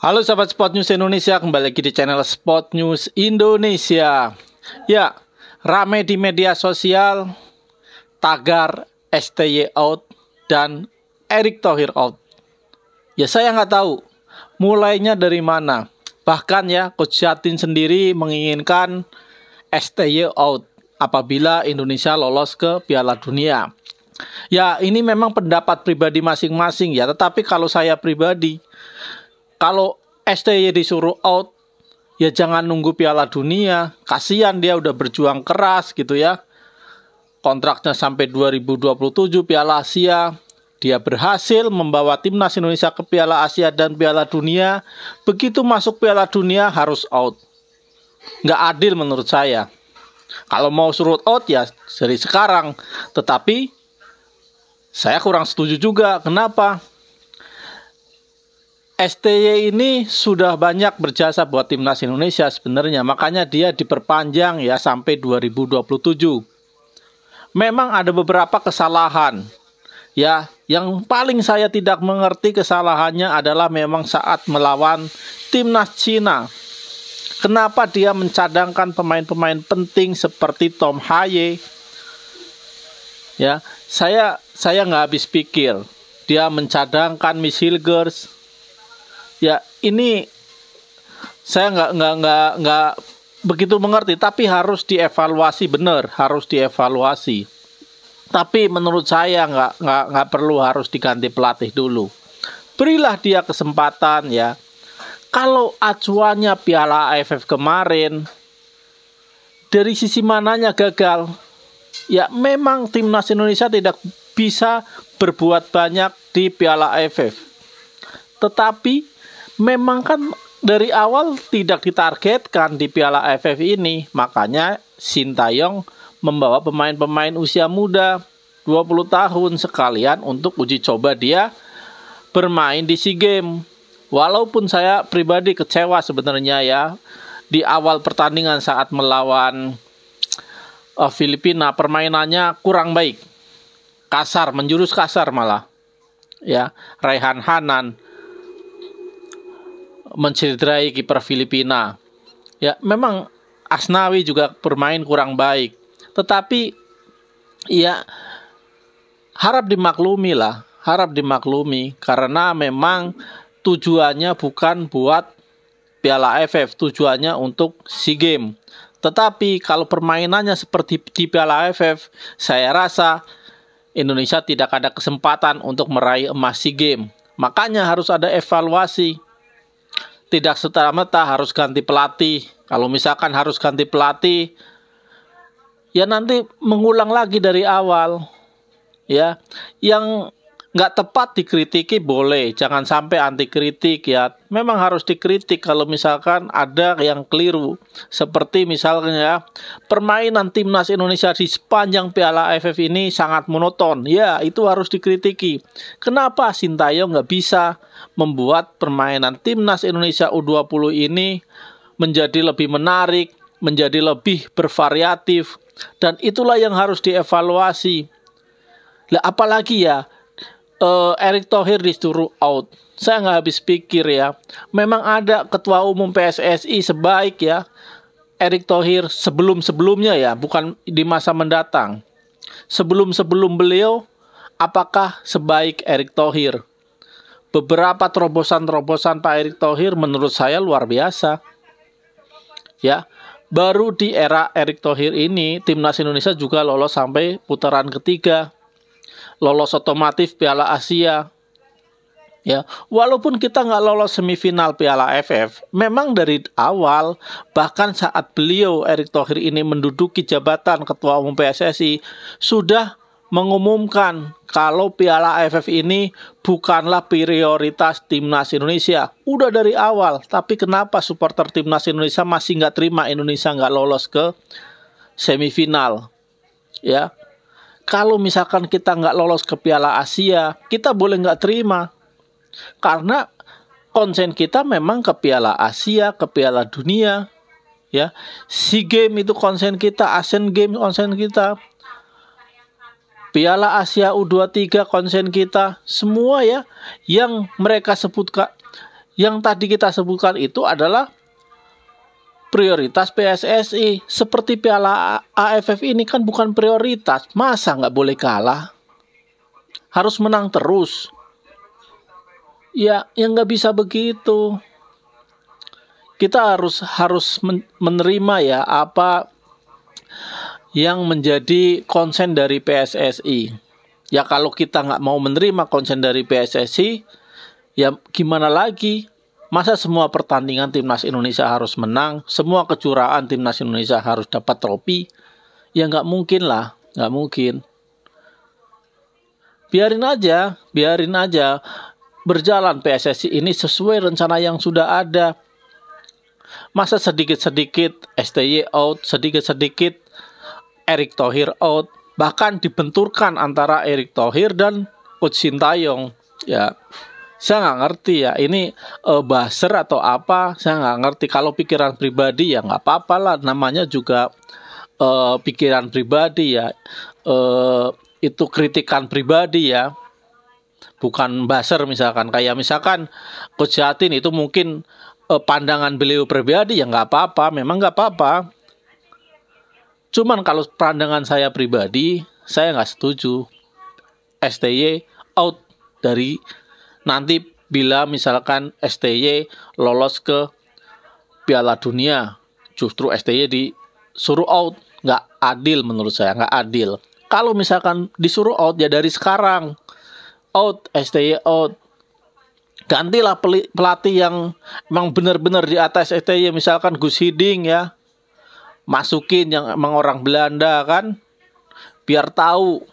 Halo sahabat Sport News Indonesia, kembali lagi di channel Sport News Indonesia. Ya, rame di media sosial, tagar STY out dan Erick Thohir out. Ya saya nggak tahu mulainya dari mana. Bahkan ya Coach Justin sendiri menginginkan STY out apabila Indonesia lolos ke Piala Dunia. Ya ini memang pendapat pribadi masing-masing ya, tetapi kalau saya pribadi, kalau STY disuruh out, ya jangan nunggu Piala Dunia. Kasihan dia udah berjuang keras gitu ya. Kontraknya sampai 2027 Piala Asia. Dia berhasil membawa timnas Indonesia ke Piala Asia dan Piala Dunia. Begitu masuk Piala Dunia harus out. Nggak adil menurut saya. Kalau mau suruh out ya dari sekarang. Tetapi saya kurang setuju juga. Kenapa? STY ini sudah banyak berjasa buat timnas Indonesia sebenarnya, makanya dia diperpanjang ya sampai 2027. Memang ada beberapa kesalahan. Ya, yang paling saya tidak mengerti kesalahannya adalah memang saat melawan timnas Cina. Kenapa dia mencadangkan pemain-pemain penting seperti Tom Haye? Ya, saya nggak habis pikir. Dia mencadangkan Miss Hilgers. Ya ini saya nggak begitu mengerti, tapi harus dievaluasi benar, harus dievaluasi. Tapi menurut saya nggak perlu harus diganti pelatih dulu. Berilah dia kesempatan ya. Kalau acuannya Piala AFF kemarin, dari sisi mananya gagal? Ya memang timnas Indonesia tidak bisa berbuat banyak di Piala AFF. Tetapi memang kan dari awal tidak ditargetkan di Piala AFF ini. Makanya Sintayong membawa pemain-pemain usia muda 20 tahun sekalian untuk uji coba dia bermain di SEA Games. Walaupun saya pribadi kecewa sebenarnya ya di awal pertandingan saat melawan Filipina, permainannya kurang baik. Kasar, menjurus kasar malah. Ya, Raihan Hanan mencederai kiper Filipina. Ya, memang Asnawi juga bermain kurang baik. Tetapi ya harap dimaklumi lah, harap dimaklumi karena memang tujuannya bukan buat Piala AFF, tujuannya untuk SEA Games. Tetapi kalau permainannya seperti di Piala AFF, saya rasa Indonesia tidak ada kesempatan untuk meraih emas SEA Games. Makanya harus ada evaluasi. Tidak serta-merta harus ganti pelatih. Kalau misalkan harus ganti pelatih, ya nanti mengulang lagi dari awal. Ya, yang nggak tepat dikritiki boleh, jangan sampai anti kritik ya. Memang harus dikritik kalau misalkan ada yang keliru. Seperti misalnya permainan timnas Indonesia di sepanjang Piala AFF ini sangat monoton. Ya, itu harus dikritiki. Kenapa Sintayong nggak bisa membuat permainan timnas Indonesia U20 ini menjadi lebih menarik, menjadi lebih bervariatif, dan itulah yang harus dievaluasi. Lah apalagi ya Erick Thohir disuruh out. Saya nggak habis pikir ya. Memang ada ketua umum PSSI sebaik ya Erick Thohir sebelum-sebelumnya ya, bukan di masa mendatang. Sebelum beliau, apakah sebaik Erick Thohir? Beberapa terobosan-terobosan Pak Erick Thohir menurut saya luar biasa. Ya, baru di era Erick Thohir ini timnas Indonesia juga lolos sampai putaran ketiga. Lolos otomatis Piala Asia. Ya, walaupun kita nggak lolos semifinal Piala AFF, memang dari awal bahkan saat beliau Erick Thohir ini menduduki jabatan ketua umum PSSI sudah mengumumkan kalau Piala AFF ini bukanlah prioritas timnas Indonesia. Udah dari awal, tapi kenapa supporter timnas Indonesia masih nggak terima Indonesia nggak lolos ke semifinal? Ya. Kalau misalkan kita nggak lolos ke Piala Asia, kita boleh nggak terima. Karena konsen kita memang ke Piala Asia, ke Piala Dunia. Ya, SEA Games itu konsen kita, Asian Games konsen kita. Piala Asia U23 konsen kita. Semua ya, yang mereka sebutkan, Yang tadi kita sebutkan itu adalah prioritas PSSI. Seperti Piala AFF ini kan bukan prioritas. Masa nggak boleh kalah? Harus menang terus. Ya, yang nggak bisa begitu. Kita harus menerima ya apa yang menjadi konsen dari PSSI. Ya kalau kita nggak mau menerima konsen dari PSSI, ya gimana lagi? Masa semua pertandingan timnas Indonesia harus menang, semua kejuaraan timnas Indonesia harus dapat trofi? Ya nggak mungkin lah, nggak mungkin. Biarin aja berjalan PSSI ini sesuai rencana yang sudah ada. Masa sedikit-sedikit STY out, sedikit-sedikit Erick Thohir out, bahkan dibenturkan antara Erick Thohir dan Coach Sintayong. Ya, saya nggak ngerti ya, ini buzzer atau apa, saya nggak ngerti. Kalau pikiran pribadi ya nggak apa-apa lah, namanya juga pikiran pribadi ya, itu kritikan pribadi ya, bukan buzzer misalkan. Kayak misalkan Coach Jatin itu mungkin pandangan beliau pribadi ya nggak apa-apa, memang nggak apa-apa. Cuman kalau pandangan saya pribadi, saya nggak setuju STY out dari nanti bila misalkan STY lolos ke Piala Dunia, justru STY disuruh out. Nggak adil menurut saya, nggak adil. Kalau misalkan disuruh out ya dari sekarang, out, STY out. Gantilah pelatih yang emang benar-benar di atas STY, misalkan Gus Hiding ya, masukin yang emang orang Belanda kan, biar tahu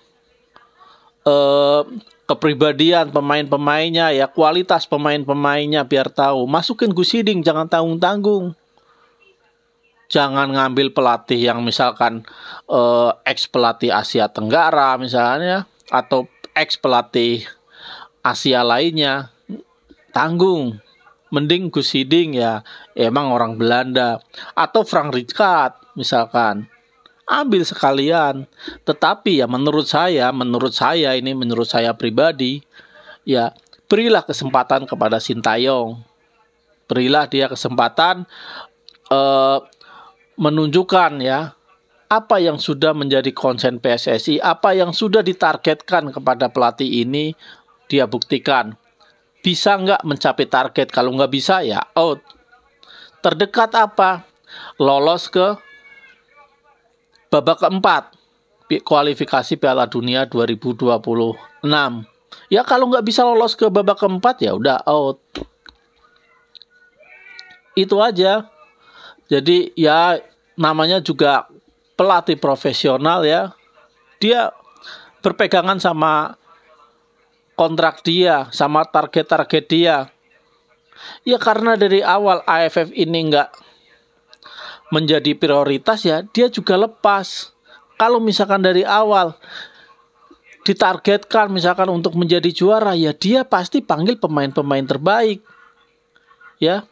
kepribadian pemain-pemainnya ya, kualitas pemain-pemainnya biar tahu. Masukin Gus Hiding, jangan tanggung-tanggung. Jangan ngambil pelatih yang misalkan ex pelatih Asia Tenggara misalnya, atau ex pelatih Asia lainnya. Tanggung. Mending Gus Hiding ya emang orang Belanda, atau Frank Rijkaard misalkan, ambil sekalian. Tetapi ya menurut saya pribadi ya, berilah kesempatan kepada Sintayong, berilah dia kesempatan menunjukkan ya apa yang sudah menjadi konsen PSSI, apa yang sudah ditargetkan kepada pelatih ini, dia buktikan. Bisa nggak mencapai target? Kalau nggak bisa ya out. Terdekat apa? Lolos ke babak keempat kualifikasi Piala Dunia 2026. Ya kalau nggak bisa lolos ke babak keempat ya udah out. Itu aja. Jadi ya namanya juga pelatih profesional ya. Dia berpegangan sama kontrak dia, sama target-target dia. Ya karena dari awal AFF ini nggak menjadi prioritas ya, dia juga lepas. Kalau misalkan dari awal ditargetkan misalkan untuk menjadi juara, ya dia pasti panggil pemain-pemain terbaik. Ya,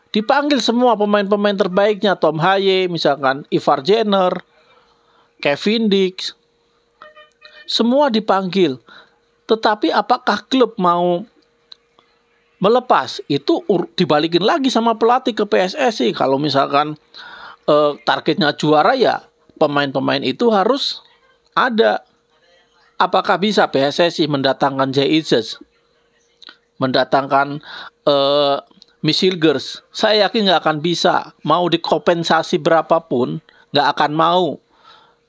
dipanggil semua pemain-pemain terbaiknya, Tom Haye misalkan, Ivar Jenner, Kevin Dix, semua dipanggil. Tetapi apakah klub mau melepas? Itu dibalikin lagi sama pelatih ke PSSI. Kalau misalkan targetnya juara ya pemain-pemain itu harus ada. Apakah bisa PSSI mendatangkan Jay Itzes, mendatangkan Michilgers? Saya yakin nggak akan bisa. Mau dikompensasi berapapun nggak akan mau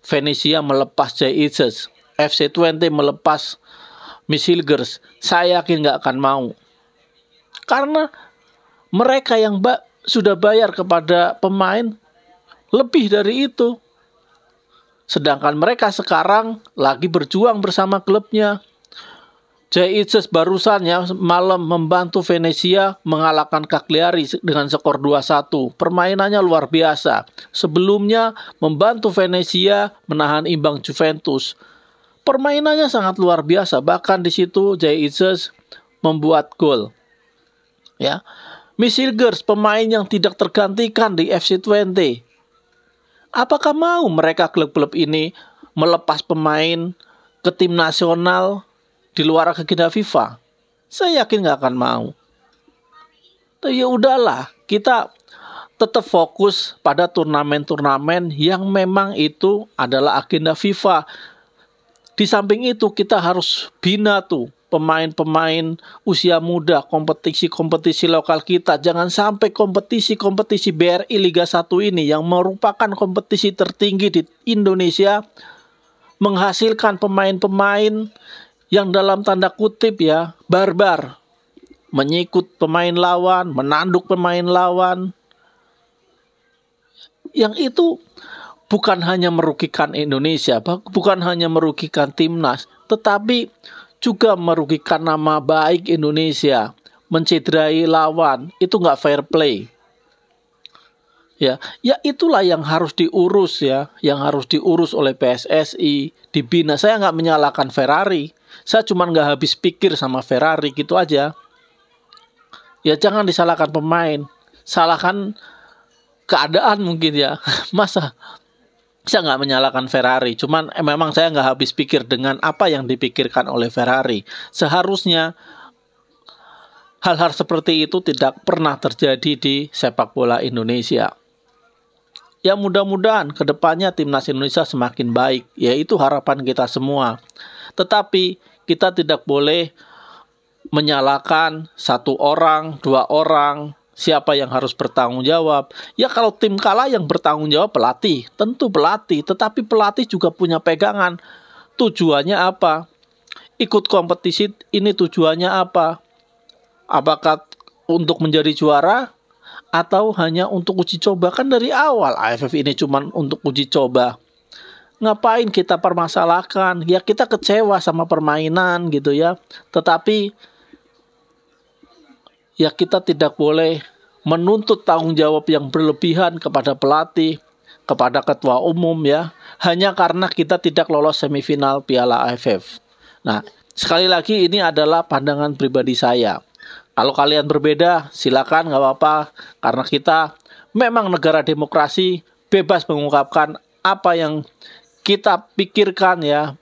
Venezia melepas Jay Itzes, FC20 melepas Michilgers. Saya yakin nggak akan mau. Karena mereka yang sudah bayar kepada pemain lebih dari itu. Sedangkan mereka sekarang lagi berjuang bersama klubnya. Jay Itzes barusan ya malam membantu Venezia mengalahkan Cagliari dengan skor 2-1. Permainannya luar biasa. Sebelumnya membantu Venezia menahan imbang Juventus. Permainannya sangat luar biasa. Bahkan di situ Jay Itzes membuat gol. Ya, Michilgers pemain yang tidak tergantikan di FC20. Apakah mau mereka klub-klub ini melepas pemain ke tim nasional di luar agenda FIFA? Saya yakin nggak akan mau. Ya udahlah, kita tetap fokus pada turnamen-turnamen yang memang itu adalah agenda FIFA. Di samping itu kita harus bina tuh pemain-pemain usia muda, kompetisi-kompetisi lokal kita. Jangan sampai kompetisi-kompetisi BRI Liga 1 ini yang merupakan kompetisi tertinggi di Indonesia menghasilkan pemain-pemain yang dalam tanda kutip ya barbar, menyikut pemain lawan, menanduk pemain lawan. Yang itu bukan hanya merugikan Indonesia, bukan hanya merugikan timnas, tetapi juga merugikan nama baik Indonesia, mencederai lawan. Itu nggak fair play. Ya itulah yang harus diurus ya, yang harus diurus oleh PSSI, dibina. Saya nggak menyalahkan Ferrari, saya cuma nggak habis pikir sama Ferrari gitu aja. Ya jangan disalahkan pemain, salahkan keadaan mungkin ya. Masa saya nggak menyalahkan Ferrari, cuman memang saya nggak habis pikir dengan apa yang dipikirkan oleh Ferrari. Seharusnya hal-hal seperti itu tidak pernah terjadi di sepak bola Indonesia. Ya mudah-mudahan kedepannya timnas Indonesia semakin baik, ya itu harapan kita semua. Tetapi kita tidak boleh menyalahkan satu orang, dua orang, siapa yang harus bertanggung jawab. Ya kalau tim kalah yang bertanggung jawab pelatih, tentu pelatih. Tetapi pelatih juga punya pegangan. Tujuannya apa? Ikut kompetisi ini tujuannya apa? Apakah untuk menjadi juara? Atau hanya untuk uji coba? Kan dari awal AFF ini cuma untuk uji coba. Ngapain kita permasalahkan? Ya kita kecewa sama permainan gitu ya. Tetapi ya kita tidak boleh menuntut tanggung jawab yang berlebihan kepada pelatih, kepada ketua umum ya. Hanya karena kita tidak lolos semifinal Piala AFF. Nah, sekali lagi ini adalah pandangan pribadi saya. Kalau kalian berbeda, silakan, nggak apa-apa. Karena kita memang negara demokrasi, bebas mengungkapkan apa yang kita pikirkan ya.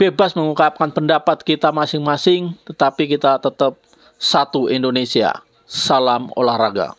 Bebas mengungkapkan pendapat kita masing-masing, tetapi kita tetap satu Indonesia. Salam olahraga.